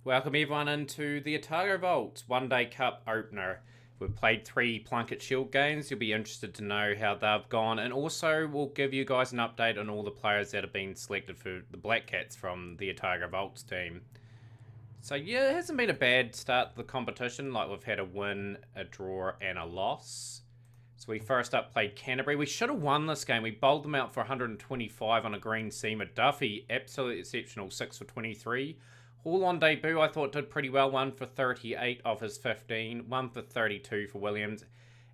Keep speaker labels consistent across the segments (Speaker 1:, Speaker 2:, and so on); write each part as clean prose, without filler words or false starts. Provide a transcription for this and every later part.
Speaker 1: Welcome everyone into the Otago Vault One Day Cup opener. We've played 3 Plunket Shield games. You'll be interested to know how they've gone, and also we'll give you guys an update on all the players that have been selected for the Black Cats from the Otago Vaults team. So yeah, it hasn't been a bad start to the competition. Like, we've had a win, a draw, and a loss. So we first up played Canterbury. We should have won this game. We bowled them out for 125 on a green seamer. Duffy, absolutely exceptional, 6 for 23. Hall on debut, I thought did pretty well. 1 for 38 of his 15. 1 for 32 for Williams.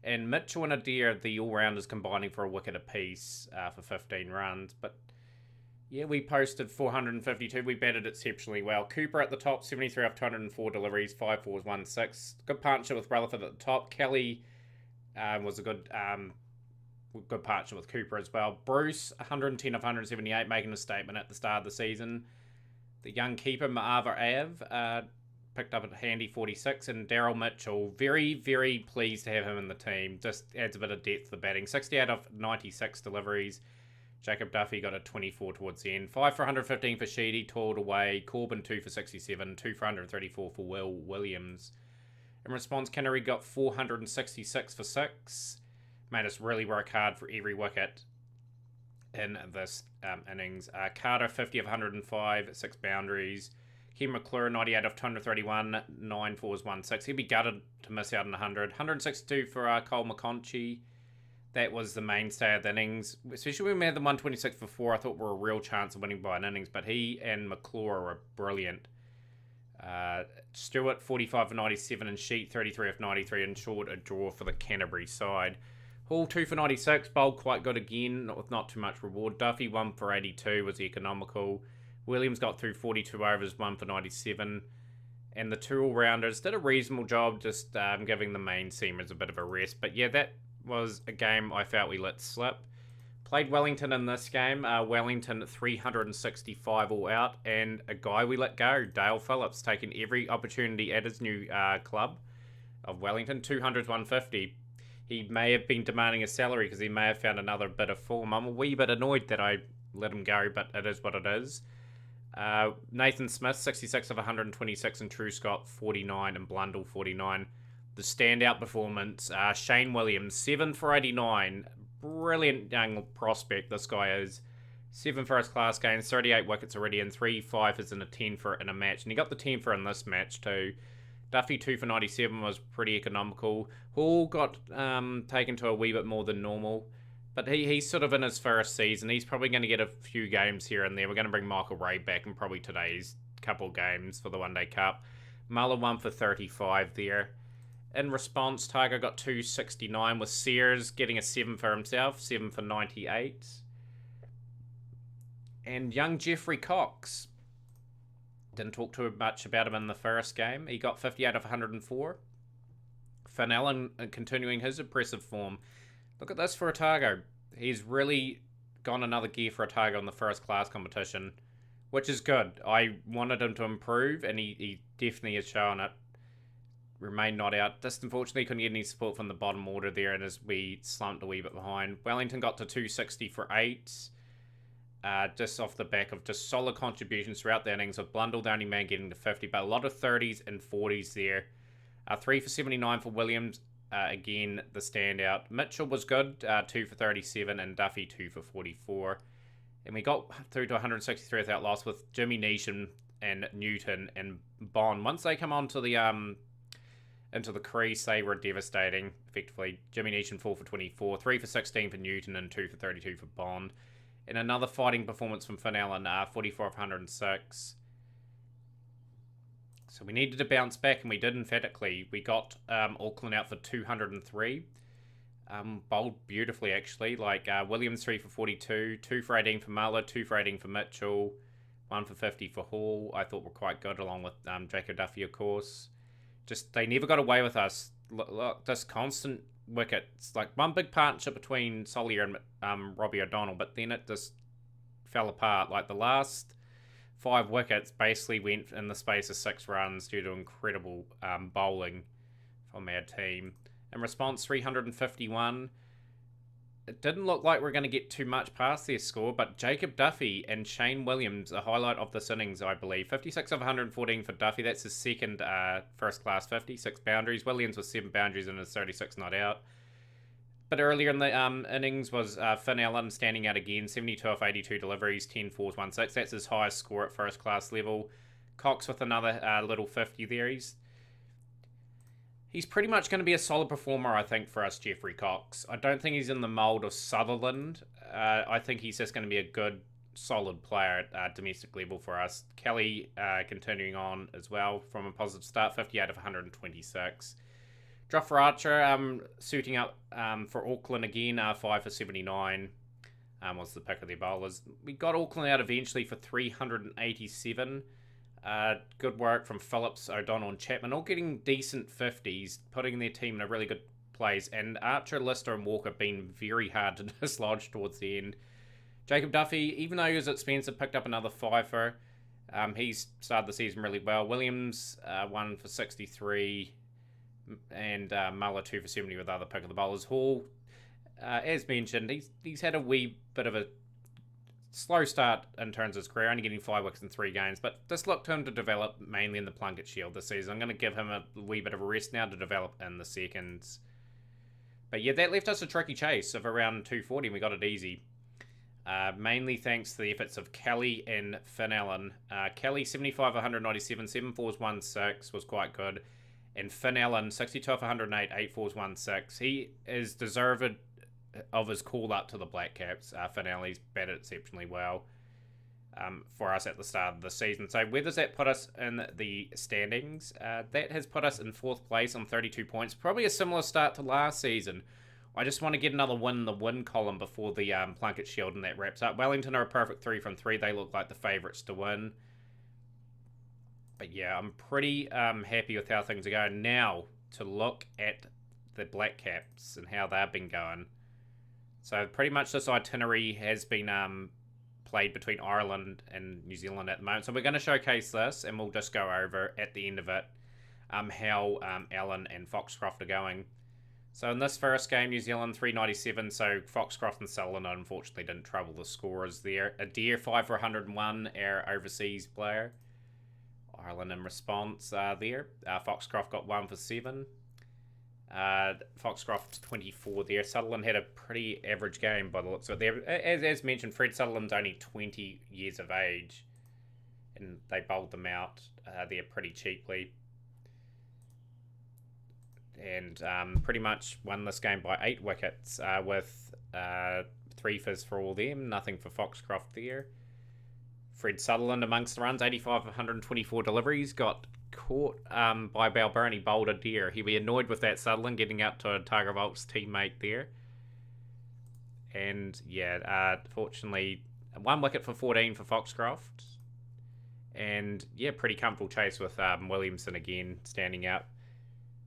Speaker 1: And Mitchell and Adair, the all-rounders, combining for a wicket apiece for 15 runs. But yeah, we posted 452. We batted exceptionally well. Cooper at the top, 73 off 204 deliveries, 5 fours, 1 6. Good partnership with Rutherford at the top. Kelly was a good partnership with Cooper as well. Bruce, 110 of 178, making a statement at the start of the season. The young keeper, Ma'ava Av, picked up a handy 46. And Daryl Mitchell, very, very pleased to have him in the team. Just adds a bit of depth to the batting. 68 of 96 deliveries. Jacob Duffy got a 24 towards the end. 5 for 115 for Sheedy, toiled away. Corbin, 2 for 67. 2 for 134 for Will Williams. In response, Canterbury got 466 for 6. Made us really work hard for every wicket in this innings. Carter, 50 of 105, 6 boundaries. Kim McClure, 98 of 231, 9 fours, 1 6. He'd be gutted to miss out on 100. 162 for Cole McConchie. That was the mainstay of the innings, especially when we had the 126 for 4. I thought we were a real chance of winning by an innings, but he and McClure were brilliant. Stewart, 45 of 97, and Sheet, 33 of 93, ensured a draw for the Canterbury side. Hall, 2 for 96, bowled quite good again, with not too much reward. Duffy, 1 for 82, was economical. Williams got through 42 overs, 1 for 97. And the 2 all-rounders did a reasonable job, just giving the main seamers a bit of a rest. But yeah, that was a game I felt we let slip. Played Wellington in this game. Wellington 365 all out, and a guy we let go, Dale Phillips, taking every opportunity at his new club of Wellington. 200s 150. He may have been demanding a salary because he may have found another bit of form. I'm a wee bit annoyed that I let him go, but it is what it is. Nathan Smith, 66 of 126, and True Scott 49, and Blundell 49. The standout performance, Shane Williams, 7 for 89. Brilliant young prospect this guy is. 7 first class games, 38 wickets already in, 3 5 and a 10 for in a match. And he got the 10 for in this match too. Duffy, 2 for 97, was pretty economical. Hall got taken to a wee bit more than normal. But he's sort of in his first season. He's probably going to get a few games here and there. We're going to bring Michael Ray back in probably today's couple games for the One Day Cup. Muller, 1 for 35 there. In response, Tiger got 269, with Sears getting a 7 for himself, 7 for 98. And young Jeffrey Cox, didn't talk too much about him in the first game. He got 58 of 104. Finn Allen continuing his impressive form. Look at this for Otago. He's really gone another gear for Otago in the first class competition, which is good. I wanted him to improve, and he definitely has shown it. Remained not out. Just unfortunately couldn't get any support from the bottom order there, and as we slumped a wee bit behind. Wellington got to 260 for 8. Just off the back of just solid contributions throughout the innings, with Blundell the only man getting to 50, but a lot of 30s and 40s there. 3 for 79 for Williams, again the standout. Mitchell was good, 2 for 37, and Duffy 2 for 44. And we got through to 163 without loss, with Jimmy Neesham and Newton and Bond. Once they come onto the into the crease, they were devastating, effectively. Jimmy Neesham 4 for 24, 3 for 16 for Newton, and 2 for 32 for Bond. And another fighting performance from Finn Allen, 44 of 106. So we needed to bounce back, and we did emphatically. We got Auckland out for 203. Bowled beautifully, actually. Like Williams 3 for 42, 2 for 18 for Muller, 2 for 18 for Mitchell, 1 for 50 for Hall. I thought were quite good, along with Jacob Duffy, of course. Just, they never got away with us. Look, this constant wickets. Like, one big partnership between Solier and Robbie O'Donnell, but then it just fell apart. Like, the last 5 wickets basically went in the space of 6 runs due to incredible bowling from our team. In response, 351. it didn't look like we're going to get too much past their score, but Jacob Duffy and Shane Williams, a highlight of this innings, I believe. 56 of 114 for Duffy. That's his second first-class 50, 6 boundaries. Williams with 7 boundaries and his 36 not out. But earlier in the innings was Finn Allen standing out again, 72 off 82 deliveries, 10 fours, 1 6. That's his highest score at first-class level. Cox with another little 50 there. He's pretty much going to be a solid performer, I think, for us, Jeffrey Cox. I don't think he's in the mould of Sutherland. I think he's just going to be a good, solid player at domestic level for us. Kelly continuing on as well from a positive start, 58 of 126. Jofra Archer suiting up for Auckland again, 5 for 79 was the pick of their bowlers. We got Auckland out eventually for 387. Good work from Phillips, O'Donnell and Chapman, all getting decent 50s, putting their team in a really good place. And Archer, Lister and Walker been very hard to dislodge towards the end. Jacob Duffy, even though he was expensive, picked up another 5-er. He's started the season really well. Williams, 1 for 63. And Muller 2 for 70 with the other pick of the bowlers. Hall, as mentioned, he's had a wee bit of a slow start in terms of his career, only getting 5 wickets in 3 games, but just look to him to develop mainly in the Plunket Shield this season. I'm going to give him a wee bit of a rest now to develop in the seconds. But yeah, that left us a tricky chase of around 240 and we got it easy. Mainly thanks to the efforts of Kelly and Finn Allen. Kelly, 75 197, 7 fours, 1 6 was quite good. And Finn Allen, 62 off 108, 8 fours, 1 6. He is deserved of his call up to the Black Caps. Finn Allen's batted exceptionally well for us at the start of the season. So where does that put us in the standings? That has put us in 4th place on 32 points. Probably a similar start to last season. I just want to get another win in the win column before the Plunket Shield and that wraps up. Wellington are a perfect 3 from 3. They look like the favourites to win. But yeah, I'm pretty happy with how things are going. Now, to look at the Black Caps and how they've been going. So pretty much this itinerary has been played between Ireland and New Zealand at the moment. So we're going to showcase this and we'll just go over at the end of it how Allen and Foxcroft are going. So in this first game, New Zealand 397. So Foxcroft and Sutherland unfortunately didn't trouble the scorers there. Adair 5 for 101, our overseas player. Ireland in response there. Foxcroft got 1 for 7. Foxcroft 24 there. Sutherland had a pretty average game by the looks of it there. As mentioned, Fred Sutherland's only 20 years of age. And they bowled them out there pretty cheaply. And pretty much won this game by 8 wickets with 3 fizz for all them. Nothing for Foxcroft there. Fred Sutherland amongst the runs, 85 of 124 deliveries, got caught by Balbirnie. He bowled Adair. He'll be annoyed with that Sutherland getting out to a Otago Volts teammate there. And yeah, fortunately, 1 wicket for 14 for Foxcroft. And yeah, pretty comfortable chase with Williamson again standing out.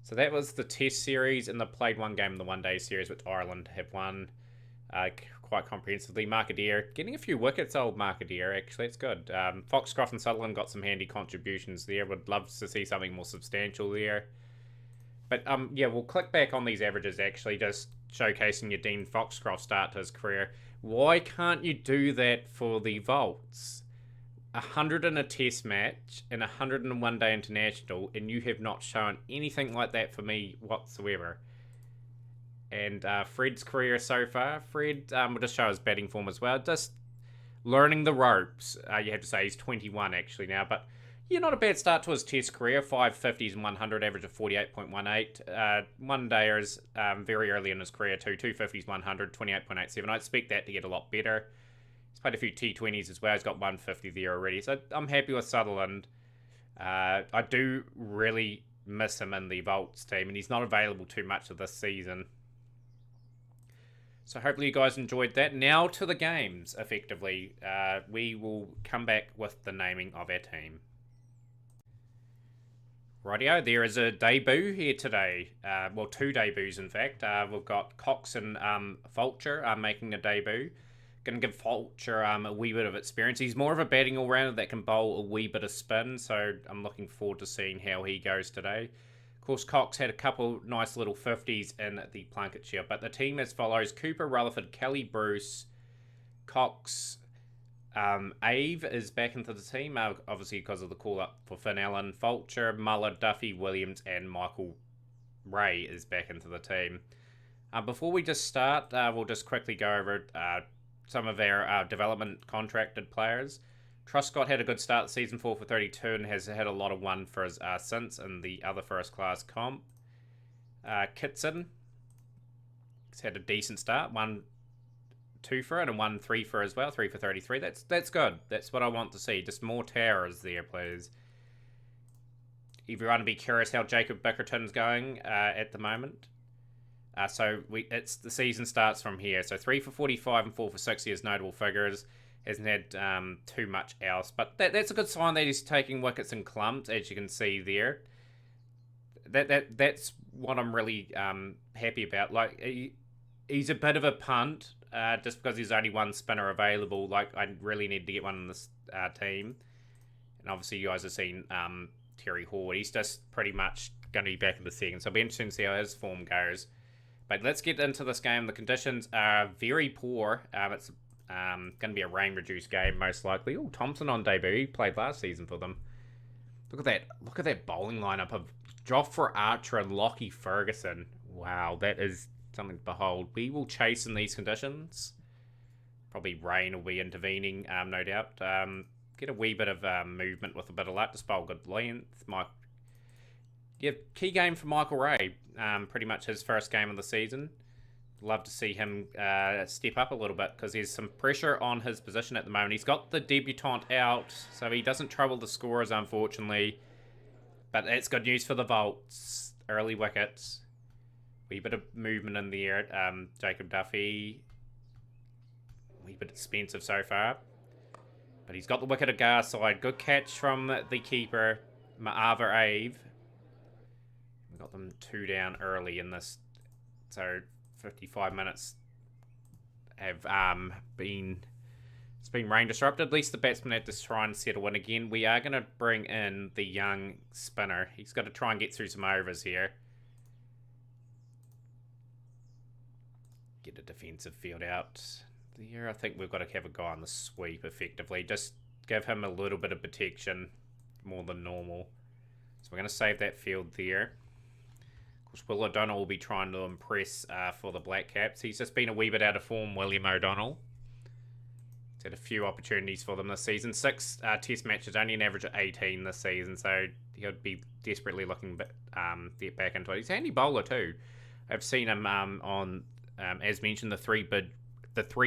Speaker 1: So that was the Test series and the played 1 game in the one day series, which Ireland have won quite comprehensively. Mark Adair getting a few wickets, old Mark Adair, actually. It's good. Foxcroft and Sutherland got some handy contributions there. Would love to see something more substantial there. But yeah, we'll click back on these averages actually, just showcasing your Dean Foxcroft start to his career. Why can't you do that for the Volts? 100 in a Test match and 100 in a one-day international, and you have not shown anything like that for me whatsoever. And Fred's career so far, Fred will just show his batting form as well. Just learning the ropes. You have to say he's 21 actually now, but yeah, not a bad start to his Test career. 5 50s and 100, average of 48.18. One-dayers very early in his career too. 2 50s, 100, 28.87. I expect that to get a lot better. He's played a few T20s as well. He's got 150 there already. So I'm happy with Sutherland. I do really miss him in the Volts team, and he's not available too much of this season. So hopefully you guys enjoyed that. Now to the games, effectively. We will come back with the naming of our team. Rightio, there is a debut here today. Well, 2 debuts in fact. We've got Cox and Fulcher making a debut. Going to give Fulcher a wee bit of experience. He's more of a batting all-rounder that can bowl a wee bit of spin, so I'm looking forward to seeing how he goes today. Of Of course, Cox had a couple nice little 50s in the Plunkett Shield, but the team as follows: Cooper, Rutherford, Kelly, Bruce, Cox, Ave is back into the team, obviously because of the call-up for Finn Allen. Fulcher, Muller, Duffy, Williams, and Michael Ray is back into the team. Before we just start, we'll just quickly go over some of our development contracted players. Truscott had a good start the season, 4 for 32, and has had a lot of 1 for his since in the other first class comp. Kitson has had a decent start, 1 2 for it and 1 3 for as well, 3 for 33. That's good. That's what I want to see. Just more towers there, please. Everyone be curious how Jacob Bickerton's going at the moment. It's the season starts from here. So 3 for 45 and 4 for 60 is notable figures. Hasn't had too much else, but that's a good sign that he's taking wickets in clumps, as you can see there. That's what I'm really happy about. Like he's a bit of a punt, just because there's only 1 spinner available. Like I really need to get one in this team, and obviously you guys have seen Terry Horde. He's just pretty much going to be back in the second, so it'll be interesting to see how his form goes. But let's get into this game. The conditions are very poor. It's going to be a rain-reduced game, most likely. Oh, Thompson on debut. He played last season for them. Look at that. Look at that bowling lineup of Jofra Archer and Lockie Ferguson. Wow, that is something to behold. We will chase in these conditions. Probably rain will be intervening, no doubt. Get a wee bit of movement with a bit of luck. Just bowl good length. Key game for Michael Ray. Pretty much his first game of the season. Love to see him step up a little bit because there's some pressure on his position at the moment. He's got the debutant out, so he doesn't trouble the scorers, unfortunately. But that's good news for the Volts. Early wickets. Wee bit of movement in the air. Jacob Duffy. Wee bit expensive so far. But he's got the wicket at Gar side. Good catch from the keeper, Maava Ave. We got them 2 down early in this. So 55 minutes have it's been rain disrupted. At least the batsman had to try and settle in again. We are going to bring in the young spinner. He's got to try and get through some overs here. Get a defensive field out there. I think we've got to have a guy on the sweep effectively. Just give him a little bit of protection more than normal. So we're going to save that field there. Of course, Will O'Donnell will be trying to impress for the Black Caps. He's just been a wee bit out of form, William O'Donnell. He's had a few opportunities for them this season. 6 test matches, only an average of 18 this season, so he'll be desperately looking to get back into it. He's a handy bowler too. I've seen him on, as mentioned, the Three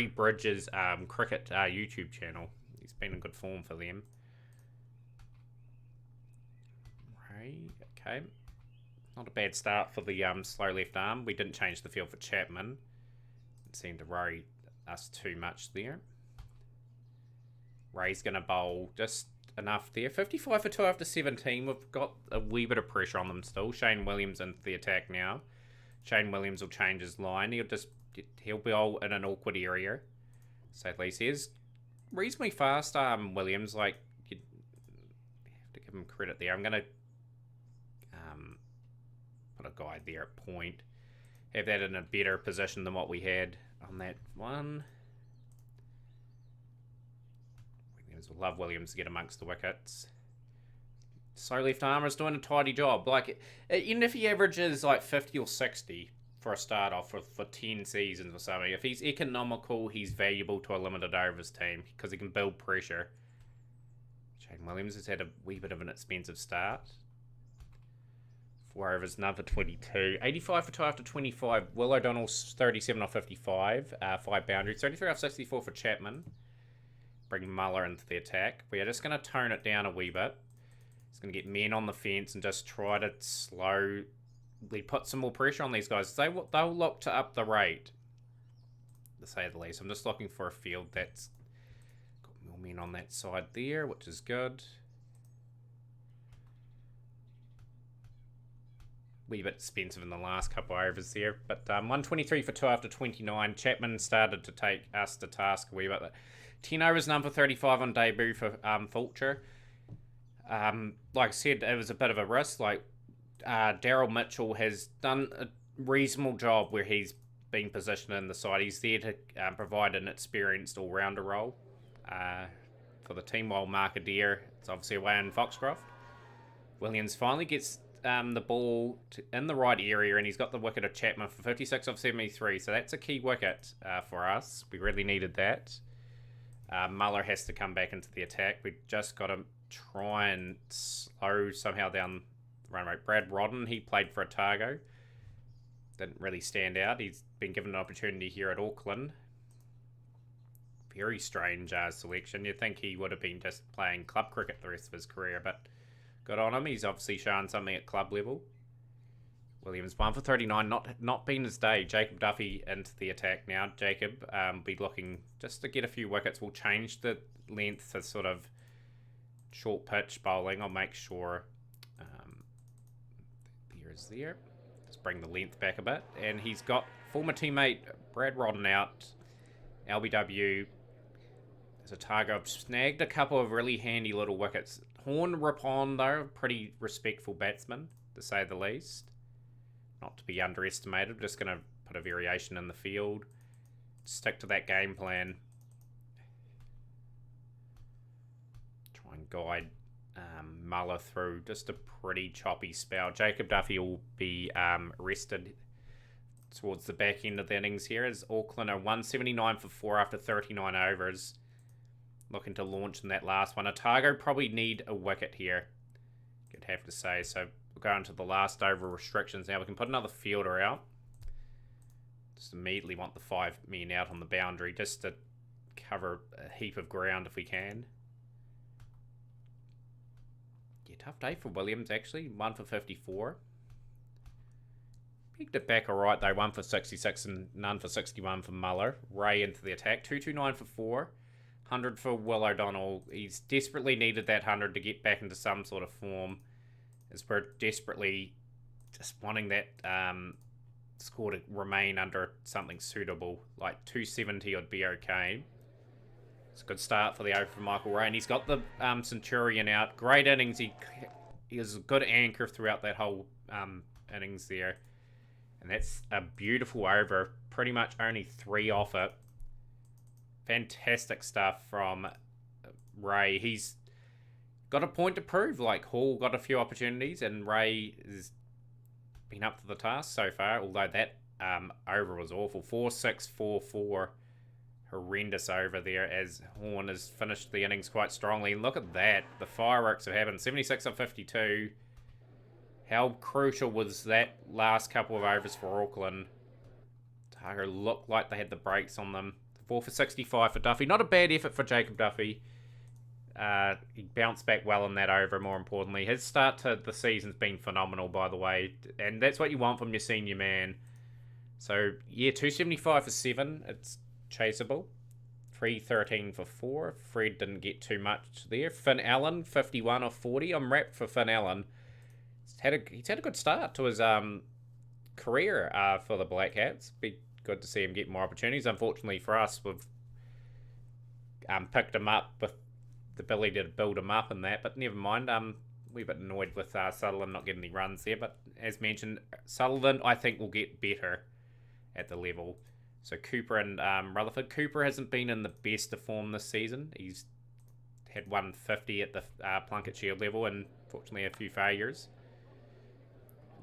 Speaker 1: Bridges cricket YouTube channel. He's been in good form for them. Right, okay. Not a bad start for the slow left arm. We didn't change the field for Chapman. Didn't seem to worry us too much there. Ray's going to bowl just enough there. 55 for 2 after 17. We've got a wee bit of pressure on them still. Shane Williams into the attack now. Shane Williams will change his line. He'll bowl in an awkward area. So at least he's reasonably fast. Williams, like, you have to give him credit there. I'm going to put a guide there at point. Have that in a better position than what we had on that one. We'll love Williams to get amongst the wickets. So left armer's doing a tidy job. Like, even if he averages like 50 or 60 for a start off for 10 seasons or something, if he's economical, he's valuable to a limited overs team because he can build pressure. Shane Williams has had a wee bit of an expensive start. 4 overs, another 22. 85 for 2 after 25. Will O'Donnell's 37 off 55. 5 boundaries. 33 off 64 for Chapman. Bring Muller into the attack. We are just going to tone it down a wee bit. Just going to get men on the fence and just try to slowly put some more pressure on these guys. They'll look to up the rate, to say the least. I'm just looking for a field that's got more men on that side there, which is good. Wee bit expensive in the last couple of overs there, but 123 for 2 after 29. Chapman started to take us to task a wee bit. 10 overs, number 35 on debut for Fulcher. Like I said, it was a bit of a risk. Like, Daryl Mitchell has done a reasonable job where he's been positioned in the side. He's there to provide an experienced all-rounder role for the team, while Mark Adair is obviously away in Foxcroft. Williams finally gets the ball in the right area, and he's got the wicket of Chapman for 56 of 73, so that's a key wicket for us. We really needed that. Muller has to come back into the attack. We just got to try and slow somehow down the run rate. Brad Rodden, he played for Otago. Didn't really stand out. He's been given an opportunity here at Auckland. Very strange selection. You'd think he would have been just playing club cricket the rest of his career, but good on him. He's obviously shown something at club level. Williams 1 for 39, not been his day. Jacob Duffy into the attack now. Jacob be looking just to get a few wickets. We'll change the length to sort of short pitch bowling. I'll make sure there. Just bring the length back a bit. And he's got former teammate Brad Rodden out. LBW as Otago snagged a couple of really handy little wickets. Horn Ripon, though, pretty respectful batsman, to say the least. Not to be underestimated. Just going to put a variation in the field. Stick to that game plan. Try and guide Muller through just a pretty choppy spell. Jacob Duffy will be rested towards the back end of the innings here, as Auckland are 179 for 4 after 39 overs. Looking to launch in that last one. Otago probably need a wicket here, you'd have to say. So we'll go into the last over restrictions now. We can put another fielder out. Just immediately want the 5 men out on the boundary just to cover a heap of ground if we can. Yeah, tough day for Williams actually. 1 for 54. Picked it back alright though. 1 for 66 and none for 61 for Muller. Ray into the attack. 229 for 4. 100 for Will O'Donnell. He's desperately needed that 100 to get back into some sort of form, as we're desperately just wanting that score to remain under something suitable. Like 270 would be okay. It's a good start for the over from Michael Ray, and he's got the Centurion out. Great innings. He is a good anchor throughout that whole innings there. And that's a beautiful over. Pretty much only 3 off it. Fantastic stuff from Ray. He's got a point to prove. Like, Hall got a few opportunities, and Ray has been up to the task so far, although that over was awful. 4-6, 4-4. Horrendous over there, as Horn has finished the innings quite strongly. And look at that. The fireworks have happened. 76 of 52. How crucial was that last couple of overs for Auckland? Otago looked like they had the brakes on them. 4 for 65 for Duffy. Not a bad effort for Jacob Duffy. He bounced back well in that over, more importantly. His start to the season's been phenomenal, by the way. And that's what you want from your senior man. So, yeah, 275 for 7. It's chaseable. 313 for 4. Fred didn't get too much there. Finn Allen, 51 of 40. I'm wrapped for Finn Allen. He's had a good start to his career for the Black Hats. Be good to see him get more opportunities. Unfortunately for us, we've picked him up with the ability to build him up and that, but never mind. We're a bit annoyed with Sutherland not getting any runs there, but as mentioned, Sutherland I think will get better at the level. So Cooper and Rutherford. Cooper hasn't been in the best of form this season. He's had 150 at the Plunket Shield level, and fortunately a few failures.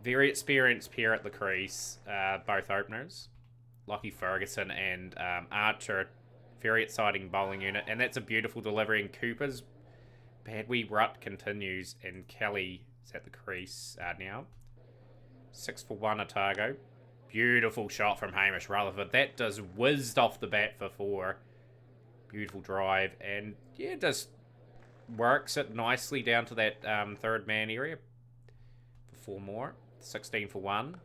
Speaker 1: Very experienced pair at the crease, both openers. Lockie Ferguson and Archer. Very exciting bowling unit. And that's a beautiful delivery. And Cooper's bad wee rut continues. And Kelly is at the crease now. 6 for 1 Otago. Beautiful shot from Hamish Rutherford. That just whizzed off the bat for 4. Beautiful drive. And yeah, just works it nicely down to that third man area. For 4 more. 16 for 1.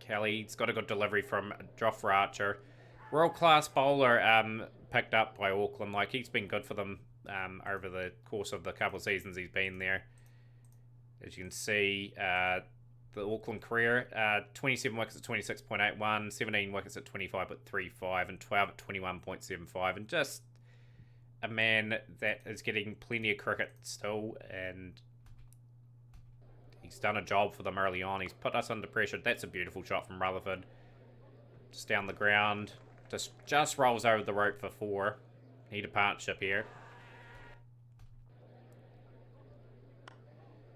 Speaker 1: Kelly's got a good delivery from Jofra Archer. World-class bowler picked up by Auckland. Like, he's been good for them over the course of the couple of seasons he's been there. As you can see, the Auckland career, 27 wickets at 26.81, 17 wickets at 25.35, and 12 at 21.75. And just a man that is getting plenty of cricket still, and He's done a job for them early on. He's put us under pressure. That's a beautiful shot from Rutherford. Just down the ground. Just rolls over the rope for 4. Need a partnership here.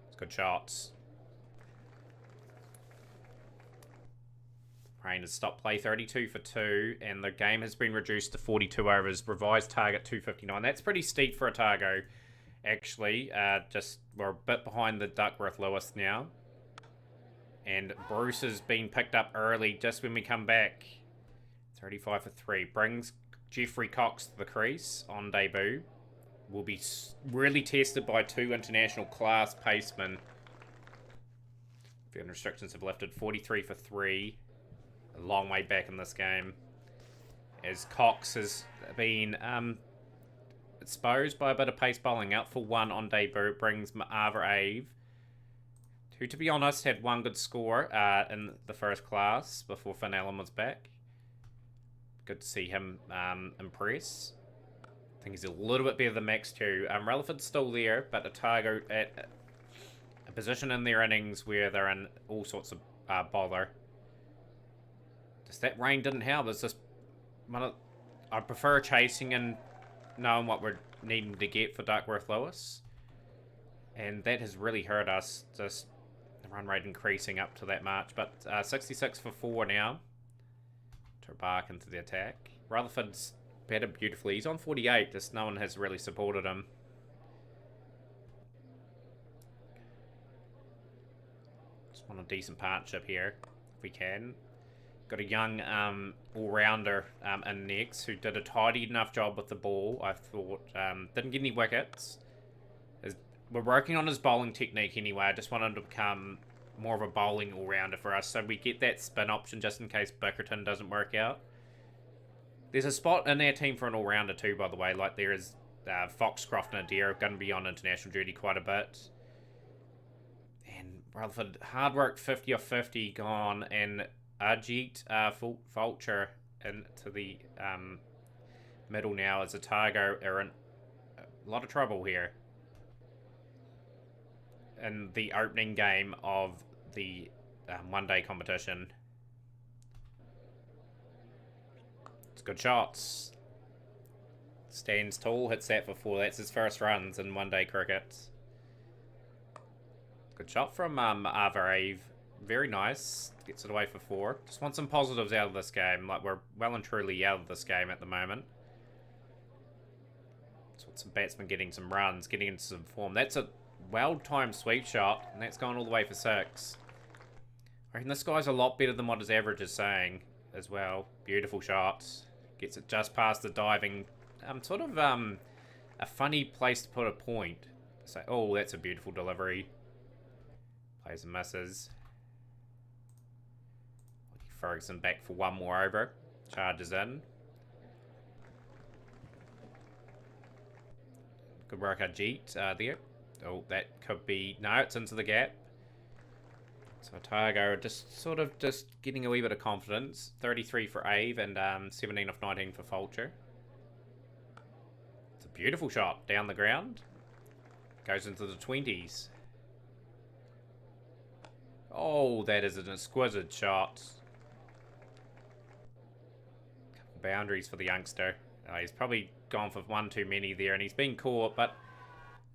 Speaker 1: It's good shots. Rain has stopped play 32 for 2, and the game has been reduced to 42 overs. Revised target 259. That's pretty steep for Otago, actually. We're a bit behind the Duckworth-Lewis now. And Bruce has been picked up early just when we come back. 35 for 3. Brings Jeffrey Cox to the crease on debut. Will be really tested by 2 international class pacemen. Field restrictions have lifted. 43 for 3. A long way back in this game. As Cox has been exposed by a bit of pace bowling. Out for 1 on debut. Brings Ma'ava Ave, who, to be honest, had 1 good score in the first class before Finn Allen was back. Good to see him impress. I think he's a little bit better than Max too. Rutherford's still there, but Otago at a position in their innings where they're in all sorts of bother. Just that rain didn't help. It's just I prefer chasing and knowing what we're needing to get for Duckworth-Lewis, and that has really hurt us. Just the run rate increasing up to that march, but 66 for 4 now. To bark into the attack. Rutherford's batted beautifully. He's on 48. Just no one has really supported him. Just want a decent partnership here, if we can. Got a young all-rounder in next who did a tidy enough job with the ball, I thought. Didn't get any wickets. We're working on his bowling technique anyway. I just want him to become more of a bowling all-rounder for us, so we get that spin option just in case Bickerton doesn't work out. There's a spot in our team for an all-rounder too, by the way. Like, there is Foxcroft and Adair going to be on international duty quite a bit. And Rutherford, hard work, 50 off 50 gone, and Ajit Vulture into the middle now as Otago are in a lot of trouble here in the opening game of the one-day competition. It's good shots. Stands tall, hits that for 4. That's his first runs in one-day cricket. Good shot from Ave. Very nice. Gets it away for 4. Just want some positives out of this game. Like, we're well and truly out of this game at the moment. Just want some batsmen getting some runs, getting into some form. That's a well-timed sweep shot, and that's gone all the way for 6. I reckon this guy's a lot better than what his average is saying as well. Beautiful shots. Gets it just past the diving. Sort of a funny place to put a point. So, oh, that's a beautiful delivery. Plays and misses. Ferguson back for 1 more over. Charges in. Good work, Ajit there. Oh, that could be... No, it's into the gap. So Otago just getting a wee bit of confidence. 33 for Ave and 17 off 19 for Fulcher. It's a beautiful shot down the ground. Goes into the 20s. Oh, that is an exquisite shot. Couple boundaries for the youngster. He's probably gone for 1 too many there, and he's been caught, but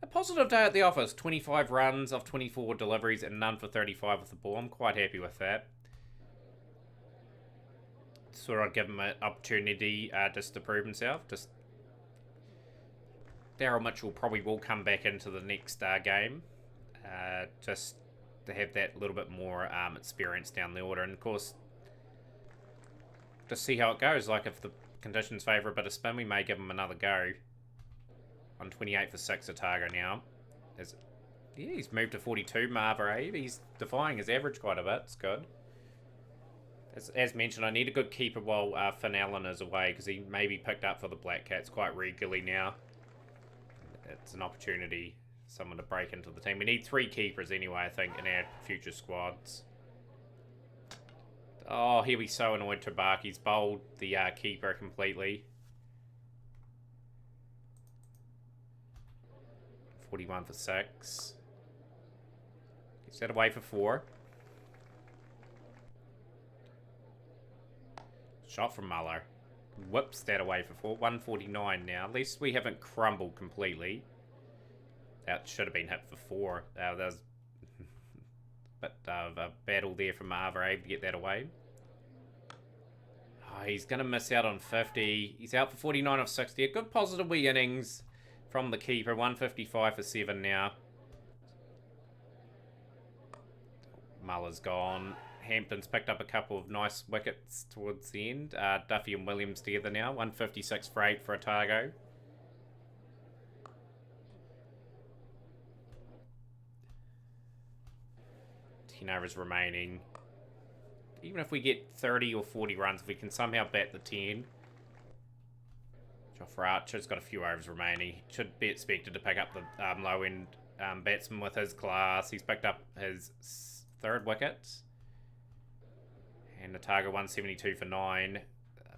Speaker 1: a positive day at the office. 25 runs off 24 deliveries and none for 35 with the ball. I'm quite happy with that. Sort of give him an opportunity just to prove himself. Just Daryl Mitchell probably will come back into the next game. Just to have that little bit more experience down the order. And of course, to see how it goes. Like, if the conditions favour a bit of spin, we may give him another go. On 28 for 6 Otago now. Yeah, he's moved to 42, Marva. He's defying his average quite a bit. It's good. As mentioned, I need a good keeper while Finn Allen is away, because he may be picked up for the Black Cats quite regularly now. It's an opportunity for someone to break into the team. We need 3 keepers anyway, I think, in our future squads. Oh, he'll be so annoyed to bark. He's bowled the keeper completely. 41 for 6. Set away for 4. Shot from Muller. Whips that away for 4. 149 now. At least we haven't crumbled completely. That should have been hit for 4. There was a bit of a battle there from Marva to get that away. Oh, he's going to miss out on 50. He's out for 49 of 60. A good positive wee innings from the keeper. 155 for 7 now. Muller's gone. Hampton's picked up a couple of nice wickets towards the end. Duffy and Williams together now. 156 for 8 for Otago. Overs remaining. Even if we get 30 or 40 runs, if we can somehow bat the 10. Jofra Archer's got a few overs remaining. He should be expected to pick up the low-end batsman with his class. He's picked up his 3rd wicket. And Otago 172 for 9.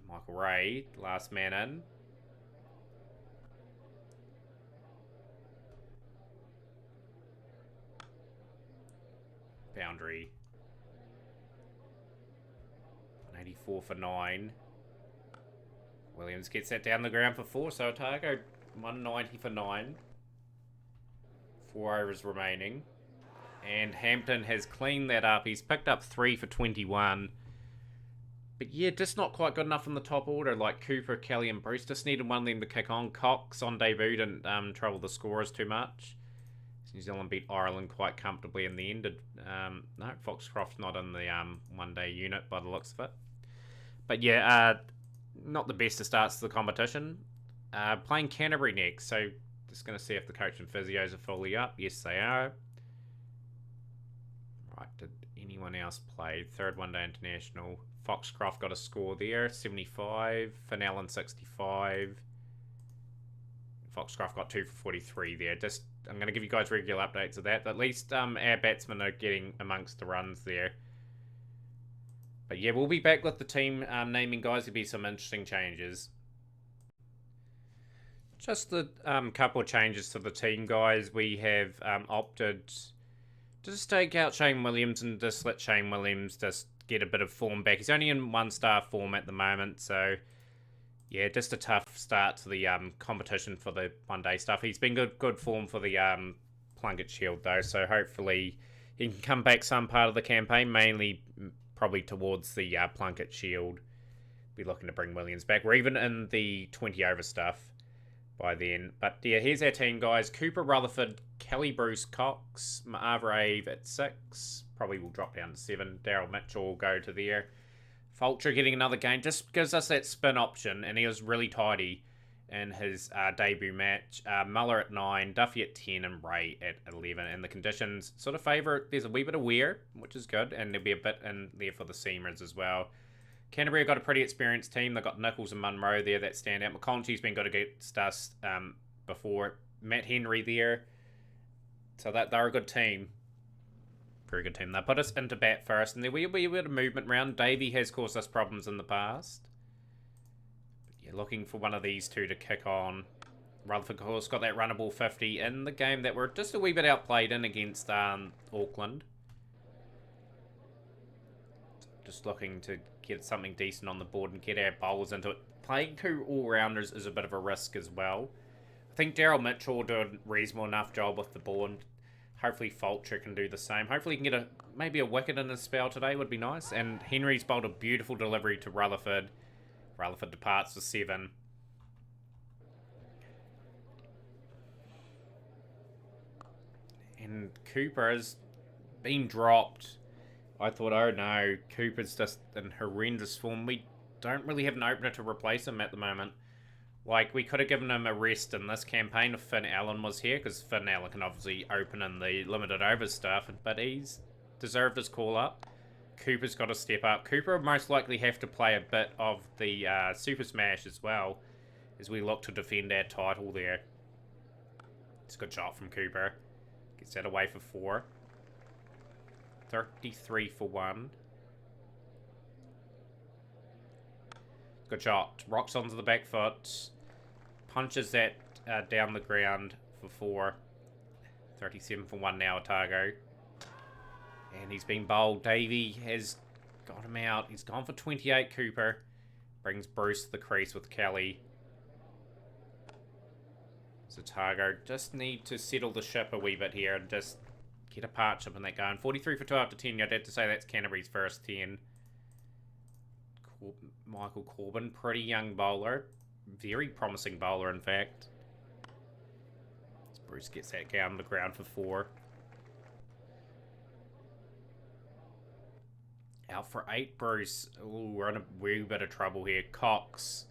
Speaker 1: Michael Ray, last man in. Boundary. 184 for 9. Williams gets that down the ground for 4. So Otago 190 for 9. 4 overs remaining. And Hampton has cleaned that up. He's picked up 3 for 21. But yeah, just not quite good enough in the top order. Like Cooper, Kelly and Bruce. Just needed one of them to kick on. Cox on debut didn't trouble the scorers too much. New Zealand beat Ireland quite comfortably in the end. No, Foxcroft's not in the one-day unit by the looks of it. But yeah, not the best of starts to the competition. Playing Canterbury next, so just going to see if the coach and physios are fully up. Yes, they are. Right, did anyone else play? 3rd one-day international. Foxcroft got a score there, 75. Fennellan 65. Foxcroft got 2 for 43 there. Just I'm going to give you guys regular updates of that. At least our batsmen are getting amongst the runs there. But yeah, we'll be back with the team naming, guys. There'll be some interesting changes. Just a couple of changes to the team, guys. We have opted to just take out Shane Williams and just let Shane Williams just get a bit of form back. He's only in 1-star form at the moment, so yeah, just a tough start to the competition for the one-day stuff. He's been good form for the Plunket Shield, though, so hopefully he can come back some part of the campaign, mainly probably towards the Plunket Shield. Be looking to bring Williams back. We're even in the 20-over stuff by then. But yeah, here's our team, guys. Cooper, Rutherford, Kelly, Bruce, Cox, Marva Ave at 6. Probably will drop down to 7. Daryl Mitchell will go to there. Fulcher getting another game just gives us that spin option, and he was really tidy in his debut match. Muller at 9, Duffy at 10, and Ray at 11. And the conditions sort of favour, there's a wee bit of wear, which is good, and there'll be a bit in there for the seamers as well. Canterbury have got a pretty experienced team. They've got Nichols and Munro there that stand out. McConaughey's been good against us before. Matt Henry there. So they're a good team. Very good team. They put us into bat first, and there will be a bit of movement around. Davey has caused us problems in the past. But yeah, looking for one of these two to kick on. Rutherford, of course, got that runnable 50 in the game that we're just a wee bit outplayed in against Auckland. Just looking to get something decent on the board and get our bowlers into it. Playing 2 all-rounders is a bit of a risk as well. I think Daryl Mitchell will do a reasonable enough job with the ball, and hopefully Fulcher can do the same. Hopefully he can get maybe a wicket in his spell today would be nice. And Henry's bowled a beautiful delivery to Rutherford. Rutherford departs for 7. And Cooper has been dropped. I thought, oh no, Cooper's just in horrendous form. We don't really have an opener to replace him at the moment. Like, we could have given him a rest in this campaign if Finn Allen was here, because Finn Allen can obviously open in the limited overs stuff, but he's deserved his call-up. Cooper's got to step up. Cooper will most likely have to play a bit of the Super Smash as well, as we look to defend our title there. It's a good shot from Cooper. Gets that away for 4. 33 for 1. Good shot. Rocks onto the back foot. Punches that down the ground for 4. 37 for 1 now, Otago. And he's been bowled. Davey has got him out. He's gone for 28, Cooper. Brings Bruce to the crease with Kelly. Otago just need to settle the ship a wee bit here and just get a partnership in that going. 43 for 12 to 10. I'd have to say that's Canterbury's first 10. Michael Corbin, pretty young bowler. Very promising bowler, in fact. Bruce gets that down on the ground for 4. Out for 8, Bruce. Ooh, we're in a wee bit of trouble here. Cox.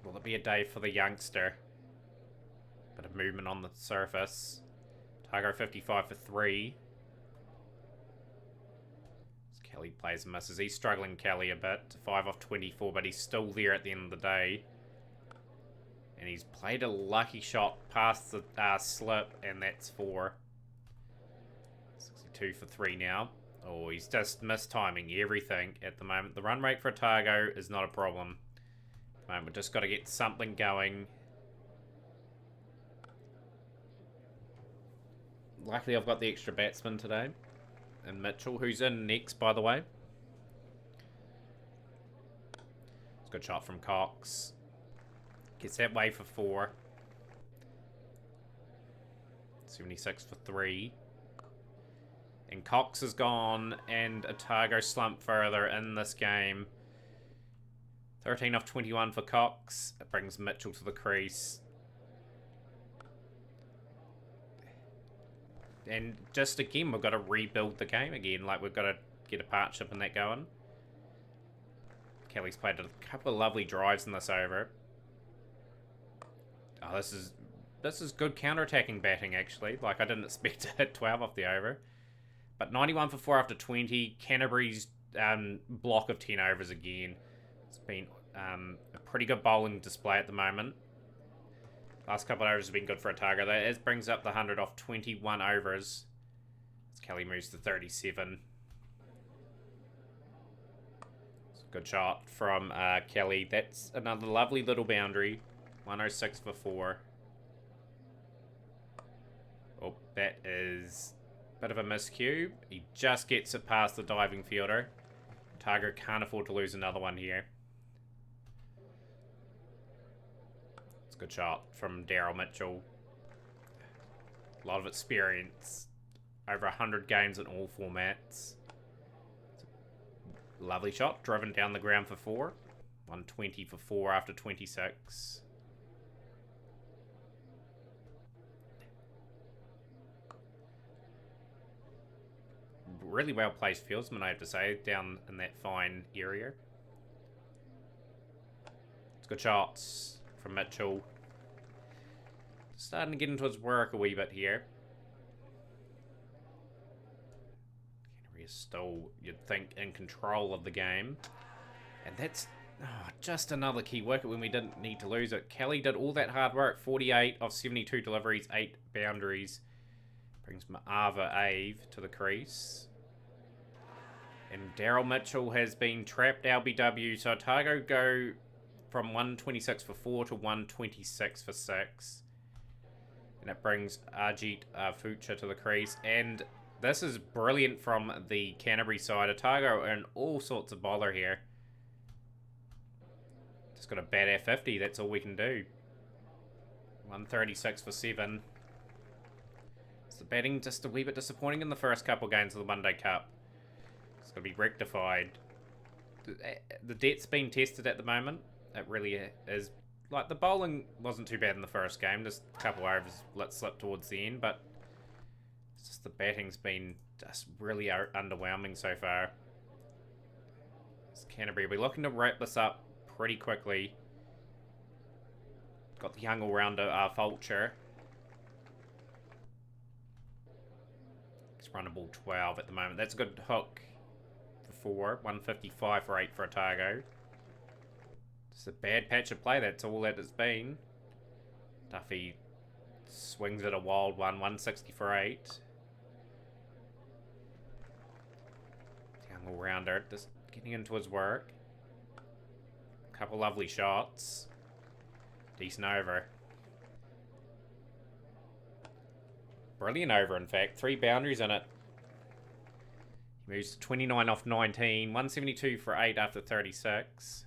Speaker 1: Will it be a day for the youngster? Bit of movement on the surface. Otago 55 for 3. As Kelly plays and misses. He's struggling, Kelly, a bit. 5 off 24, but he's still there at the end of the day. And he's played a lucky shot past the slip, and that's 4. 62 for 3 now. Oh, he's just mistiming everything at the moment. The run rate for Otago is not a problem. We've just got to get something going. Luckily, I've got the extra batsman today. And Mitchell, who's in next, by the way. It's a good shot from Cox. Gets that way for 4. 76 for 3. And Cox is gone, and Otago slumped further in this game. 13 off 21 for Cox. It brings Mitchell to the crease. And just again, we've got to rebuild the game again. Like, we've got to get a partnership in that going. Kelly's played a couple of lovely drives in this over. Oh, this is good counter-attacking batting, actually. Like, I didn't expect to hit 12 off the over. But 91 for 4 after 20. Canterbury's block of 10 overs again. It's been a pretty good bowling display at the moment. Last couple of overs have been good for Otago. That brings up the 100 off 21 overs. As Kelly moves to 37. It's a good shot from Kelly. That's another lovely little boundary. 106 for 4. Oh, that is a bit of a miscue. He just gets it past the diving fielder. Otago can't afford to lose another one here. It's a good shot from Daryl Mitchell. A lot of experience. Over 100 games in all formats. Lovely shot. Driven down the ground for 4. 120 for 4 after 26. Really well placed fieldsman, I have to say, down in that fine area. It's good shots from Mitchell. Starting to get into his work a wee bit here. Henry is still, you'd think, in control of the game. And that's just another key wicket when we didn't need to lose it. Kelly did all that hard work. 48 of 72 deliveries, 8 boundaries. Brings Maava Ave to the crease. And Daryl Mitchell has been trapped LBW. So Otago go from 126 for 4 to 126 for 6. And it brings Ajit Fucha to the crease. And this is brilliant from the Canterbury side. Otago are in all sorts of bowler here. Just got a bat at 50. That's all we can do. 136 for 7. It's the batting just a wee bit disappointing in the first couple games of the Monday Cup. It's got to be rectified. The debt's been tested at the moment. It really is. Like, the bowling wasn't too bad in the first game. Just a couple of overs let slip towards the end. But it's just the batting's been just really underwhelming so far. It's Canterbury. We're looking to wrap this up pretty quickly. Got the young all-rounder Fulcher. He's running ball 12 at the moment. That's a good hook for 4. 155 for 8 for Otago. Just a bad patch of play. That's all that it's been. Duffy swings at a wild one. 160 for 8. Young all-rounder just getting into his work. Couple lovely shots. Decent over. brilliant over, in fact. 3 boundaries in it. He moves to 29 off 19. 172 for 8 after 36.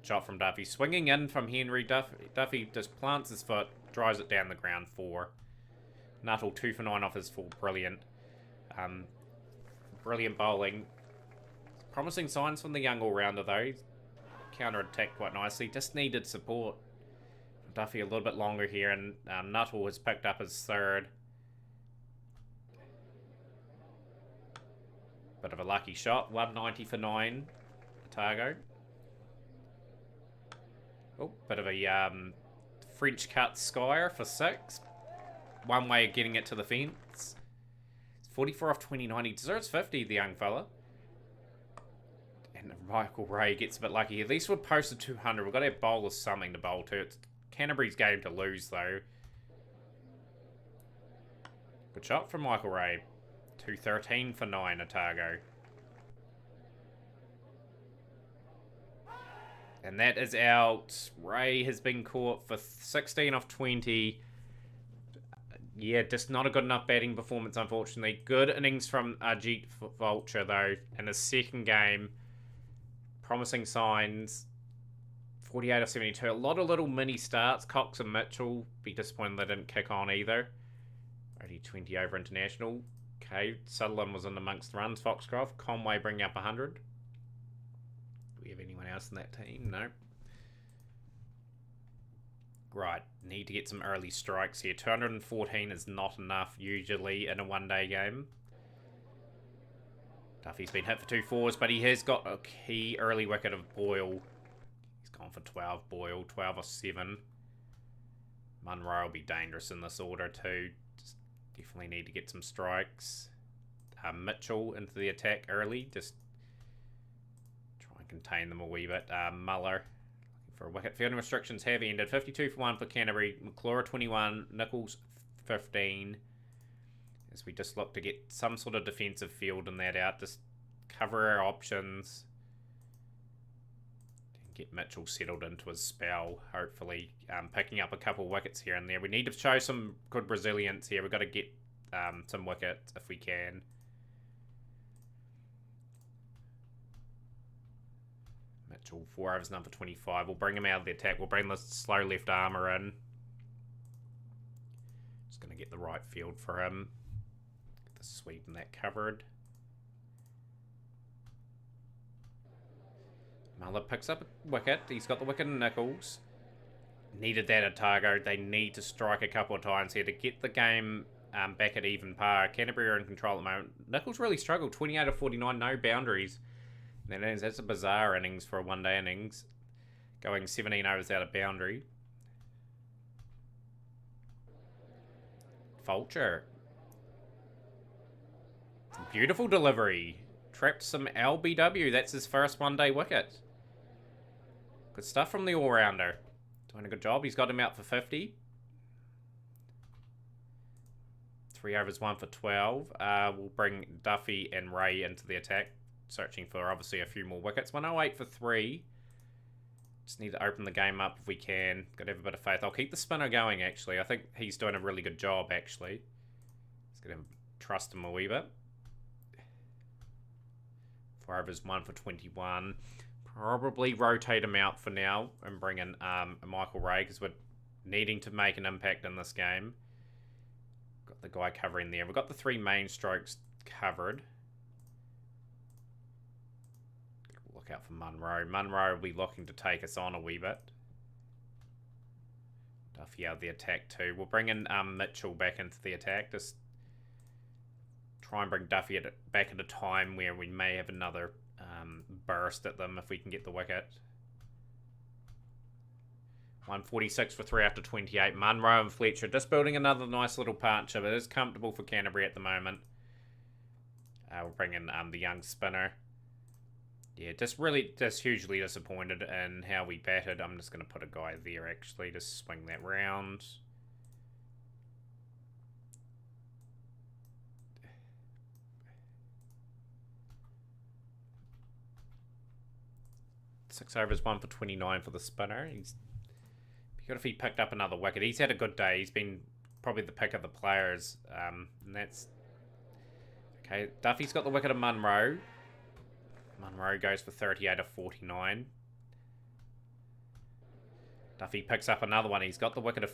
Speaker 1: Shot from Duffy. Swinging in from Henry. Duffy just plants his foot, drives it down the ground 4. Nuttall 2 for 9 off his full. Brilliant. Brilliant bowling. Promising signs from the young all-rounder, though. He's counter-attacked quite nicely. Just needed support. Duffy a little bit longer here, and Nuttall has picked up his 3rd. Bit of a lucky shot. 190 for 9. Otago. Oh, bit of a French cut Skyer for 6. One way of getting it to the fence. 44 off 29. He deserves 50, the young fella. And Michael Ray gets a bit lucky. At least we're posted 200. We've got our bowlers something to bowl to. It's Canterbury's game to lose, though. Good shot from Michael Ray. 213 for 9, Otago. And that is out. Ray has been caught for 16 off 20. Yeah, just not a good enough batting performance, unfortunately. Good innings from Ajit Vulture, though, in his second game. Promising signs. 48 off 72. A lot of little mini starts. Cox and Mitchell. Be disappointed they didn't kick on either. Only 20 over international. Okay, Sutherland was in amongst the runs. Foxcroft. Conway bringing up 100. Do we have anyone else in that team? No. Right, need to get some early strikes here. 214 is not enough, usually, in a one-day game. Duffy's been hit for 2 fours, but he has got a key early wicket of Boyle. He's gone for 12 Boyle, 12 or 7. Munro will be dangerous in this order too. Just definitely need to get some strikes. Mitchell into the attack early. Just try and contain them a wee bit. Muller looking for a wicket. Fielding restrictions have ended. 52 for 1 for Canterbury. McClure 21. Nichols 15. As we just look to get some sort of defensive field in that out. Just cover our options. And get Mitchell settled into his spell, hopefully. Picking up a couple of wickets here and there. We need to show some good resilience here. We've got to get some wickets if we can. Mitchell, 4 overs, number 25. We'll bring him out of the attack. We'll bring the slow left armour in. Just going to get the right field for him. Get the sweep and that covered. Muller picks up a wicket. He's got the wicket in Nichols. Needed that at Otago. They need to strike a couple of times here to get the game back at even par. Canterbury are in control at the moment. Nichols really struggled. 28 of 49, no boundaries. That's a bizarre innings for a one-day innings. Going 17 overs out of boundary. Vulture. Beautiful delivery. Trapped some LBW. That's his first one-day wicket. Good stuff from the all-rounder. Doing a good job. He's got him out for 50. 3 overs, 1 for 12. We'll bring Duffy and Ray into the attack. Searching for, obviously, a few more wickets. 108 for 3. Just need to open the game up if we can. Got to have a bit of faith. I'll keep the spinner going, actually. I think he's doing a really good job, actually. Just going to trust him a wee bit. 4 overs, 1 for 21. Probably rotate him out for now and bring in Michael Ray because we're needing to make an impact in this game. Got the guy covering there. We've got the 3 main strokes covered. Look out for Munro. Munro will be looking to take us on a wee bit. Duffy out of the attack too. We'll bring in Mitchell back into the attack. Just try and bring Duffy back at a time where we may have another burst at them if we can get the wicket. 146 for 3 after 28. Munro and Fletcher just building another nice little partnership. It is comfortable for Canterbury at the moment. We'll bring in the young spinner. Yeah, just hugely disappointed in how we batted. I'm just going to put a guy there, actually, to swing that round. Six overs, 1 for 29 for the spinner. He's good if he picked up another wicket. He's had a good day. He's been probably the pick of the players. And that's... Okay, Duffy's got the wicket of Munro. Munro goes for 38 of 49. Duffy picks up another one. He's got the wicket of...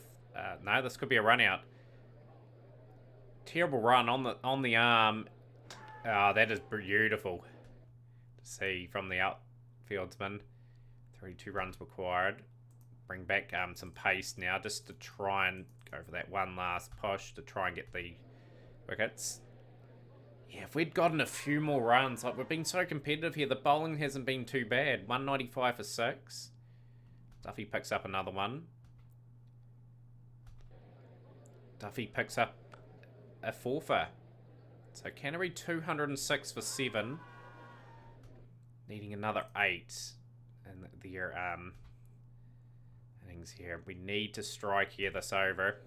Speaker 1: no, this could be a run out. Terrible run on the arm. Oh, that is beautiful to see from the outfieldsman. 32 runs required. Bring back some pace now just to try and go for that one last push to try and get the wickets. Yeah, if we'd gotten a few more runs, like we've been so competitive here, the bowling hasn't been too bad. 195 for 6. Duffy picks up another one. Duffy picks up a fourfer. So Canterbury 206 for 7. Needing another 8 in their innings here. We need to strike here this over.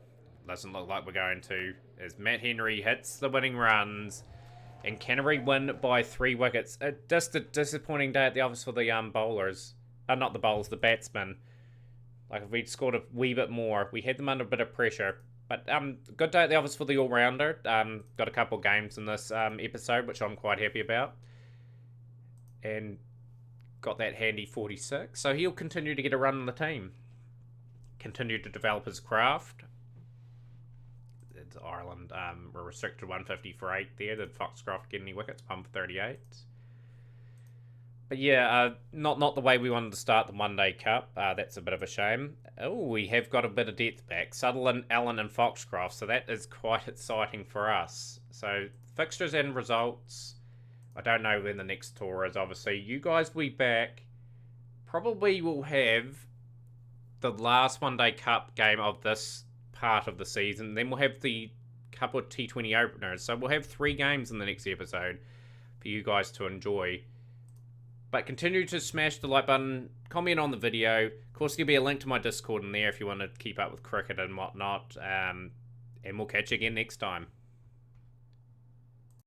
Speaker 1: Doesn't look like we're going to. As Matt Henry hits the winning runs. And Canterbury win by 3 wickets. Just a disappointing day at the office for the bowlers. Not the bowlers, the batsmen. Like if we'd scored a wee bit more, we had them under a bit of pressure. But good day at the office for the all-rounder. Got a couple of games in this episode, which I'm quite happy about. And got that handy 46. So he'll continue to get a run in the team. Continue to develop his craft. It's Ireland were restricted 150 for 8 there. Did Foxcroft get any wickets? 1 for 38. But yeah, not the way we wanted to start the One Day Cup. That's a bit of a shame. Oh, we have got a bit of depth back. Sutherland, Allen and Foxcroft. So that is quite exciting for us. So fixtures and results. I don't know when the next tour is, obviously. You guys will be back. Probably will have the last One Day Cup game of this part of the season. Then we'll have the couple of T20 openers. So we'll have 3 games in the next episode for you guys to enjoy. But continue to smash the like button, comment on the video. Of course, there'll be a link to my Discord in there if you want to keep up with cricket and whatnot. And we'll catch you again next time.